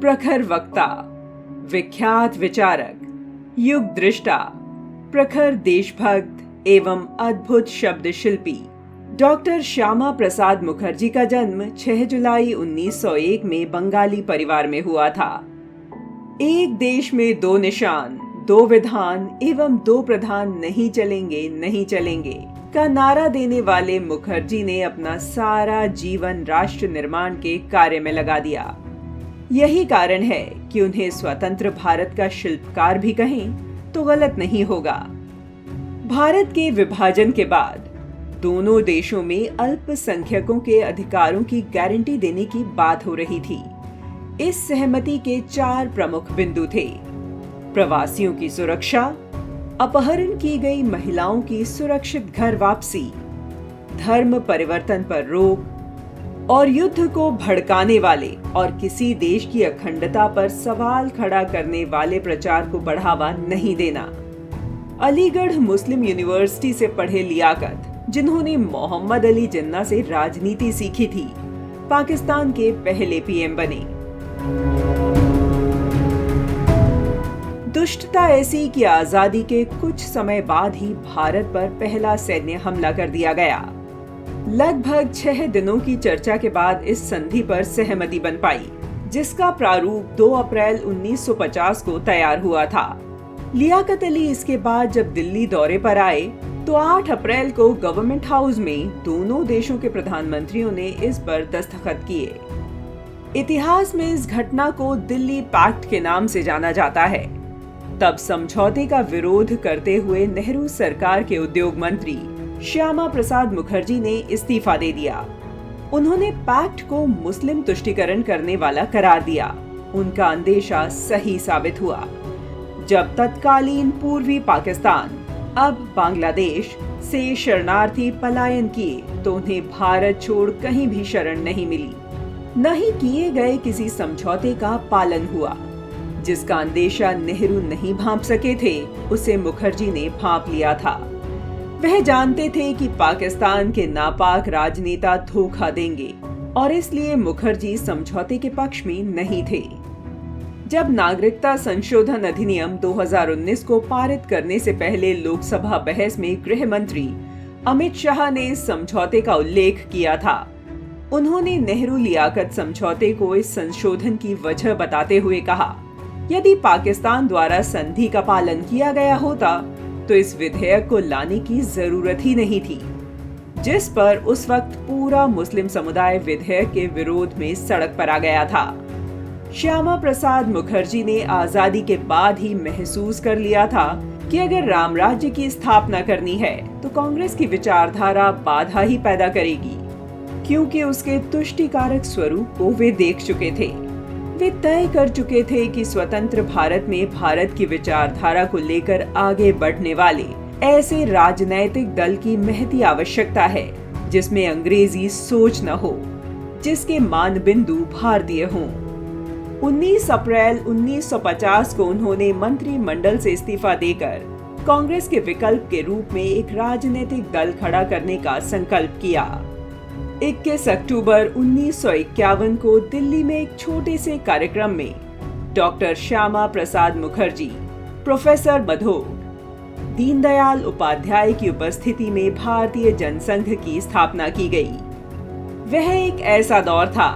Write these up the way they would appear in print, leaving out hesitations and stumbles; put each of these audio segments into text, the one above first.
प्रखर वक्ता, विख्यात विचारक, युग दृष्टा, प्रखर देशभक्त एवं अद्भुत शब्द शिल्पी डॉक्टर श्यामा प्रसाद मुखर्जी का जन्म 6 जुलाई 1901 में बंगाली परिवार में हुआ था। एक देश में दो निशान, दो विधान एवं दो प्रधान नहीं चलेंगे का नारा देने वाले मुखर्जी ने अपना सारा जीवन राष्ट्र निर्माण के कार्य में लगा दिया। यही कारण है कि उन्हें स्वतंत्र भारत का शिल्पकार भी कहें तो गलत नहीं होगा। भारत के विभाजन के बाद दोनों देशों में अल्पसंख्यकों के अधिकारों की गारंटी देने की बात हो रही थी। इस सहमति के 4 प्रमुख बिंदु थे: प्रवासियों की सुरक्षा, अपहरण की गई महिलाओं की सुरक्षित घर वापसी, धर्म परिवर्तन पर रोक और युद्ध को भड़काने वाले और किसी देश की अखंडता पर सवाल खड़ा करने वाले प्रचार को बढ़ावा नहीं देना। अलीगढ़ मुस्लिम यूनिवर्सिटी से पढ़े लियाकत, जिन्होंने मोहम्मद अली जिन्ना से राजनीति सीखी थी, पाकिस्तान के पहले पीएम बने। दुष्टता ऐसी कि आजादी के कुछ समय बाद ही भारत पर पहला सैन्य हमला कर दिया गया। लगभग 6 दिनों की चर्चा के बाद इस संधि पर सहमति बन पाई, जिसका प्रारूप 2 अप्रैल 1950 को तैयार हुआ था। लियाकत अली इसके बाद जब दिल्ली दौरे पर आए तो 8 अप्रैल को गवर्नमेंट हाउस में दोनों देशों के प्रधानमंत्रियों ने इस पर दस्तखत किए। इतिहास में इस घटना को दिल्ली पैक्ट के नाम से जाना जाता है। तब समझौते का विरोध करते हुए नेहरू सरकार के उद्योग मंत्री श्यामा प्रसाद मुखर्जी ने इस्तीफा दे दिया। उन्होंने पैक्ट को मुस्लिम तुष्टीकरण करने वाला करार दिया। उनका अंदेशा सही साबित हुआ। जब तत्कालीन पूर्वी पाकिस्तान, अब बांग्लादेश से शरणार्थी पलायन किए तो उन्हें भारत छोड़ कहीं भी शरण नहीं मिली। न ही किए गए किसी समझौते का पालन हुआ। जिसका अंदेशा नेहरू नहीं भांप सके थे, उसे मुखर्जी ने भांप लिया था। वह जानते थे कि पाकिस्तान के नापाक राजनेता धोखा देंगे और इसलिए मुखर्जी समझौते के पक्ष में नहीं थे। जब नागरिकता संशोधन अधिनियम 2019 को पारित करने से पहले लोकसभा बहस में गृह मंत्री अमित शाह ने समझौते का उल्लेख किया था। उन्होंने नेहरू लियाकत समझौते को इस संशोधन की वजह बताते हुए कहा, यदि पाकिस्तान द्वारा संधि का पालन किया गया होता तो इस विधेयक को लाने की जरूरत ही नहीं थी। जिस पर उस वक्त पूरा मुस्लिम समुदाय विधेयक के विरोध में सड़क पर आ गया था। श्यामा प्रसाद मुखर्जी ने आजादी के बाद ही महसूस कर लिया था कि अगर राम राज्य की स्थापना करनी है तो कांग्रेस की विचारधारा बाधा ही पैदा करेगी, क्योंकि उसके तुष्टिकारक स्वरूप को वे देख चुके थे। वे तय कर चुके थे कि स्वतंत्र भारत में भारत की विचारधारा को लेकर आगे बढ़ने वाले ऐसे राजनैतिक दल की महती आवश्यकता है जिसमें अंग्रेजी सोच न हो, जिसके मानबिंदु भारतीय हों। 19 अप्रैल 1950 को उन्होंने मंत्रिमंडल से इस्तीफा देकर कांग्रेस के विकल्प के रूप में एक राजनीतिक दल खड़ा करने का संकल्प किया। 21 अक्टूबर 1951 को दिल्ली में एक छोटे से कार्यक्रम में डॉक्टर श्यामा प्रसाद मुखर्जी, प्रोफेसर मधोक, दीनदयाल उपाध्याय की उपस्थिति में भारतीय जनसंघ की स्थापना की गई। वह एक ऐसा दौर था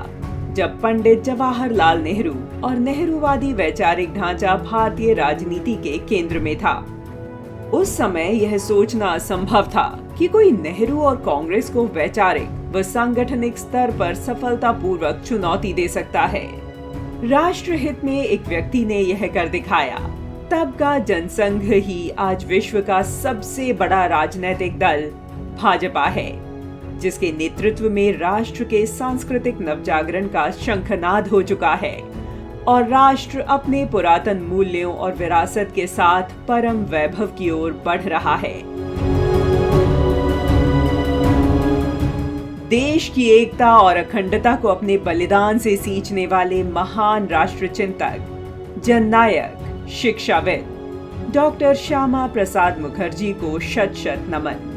जब पंडित जवाहरलाल नेहरू और नेहरूवादी वैचारिक ढांचा भारतीय राजनीति के केंद्र में था। उस समय यह सोचना असंभव था कि कोई नेहरू और कांग्रेस को वैचारिक व सांगठनिक स्तर पर सफलतापूर्वक चुनौती दे सकता है। राष्ट्र हित में एक व्यक्ति ने यह कर दिखाया। तब का जनसंघ ही आज विश्व का सबसे बड़ा राजनीतिक दल भाजपा है, जिसके नेतृत्व में राष्ट्र के सांस्कृतिक नवजागरण का शंखनाद हो चुका है और राष्ट्र अपने पुरातन मूल्यों और विरासत के साथ परम वैभव की ओर बढ़ रहा है। देश की एकता और अखंडता को अपने बलिदान से सींचने वाले महान राष्ट्र चिंतक, जननायक, शिक्षाविद डॉक्टर श्यामा प्रसाद मुखर्जी को शत शत नमन।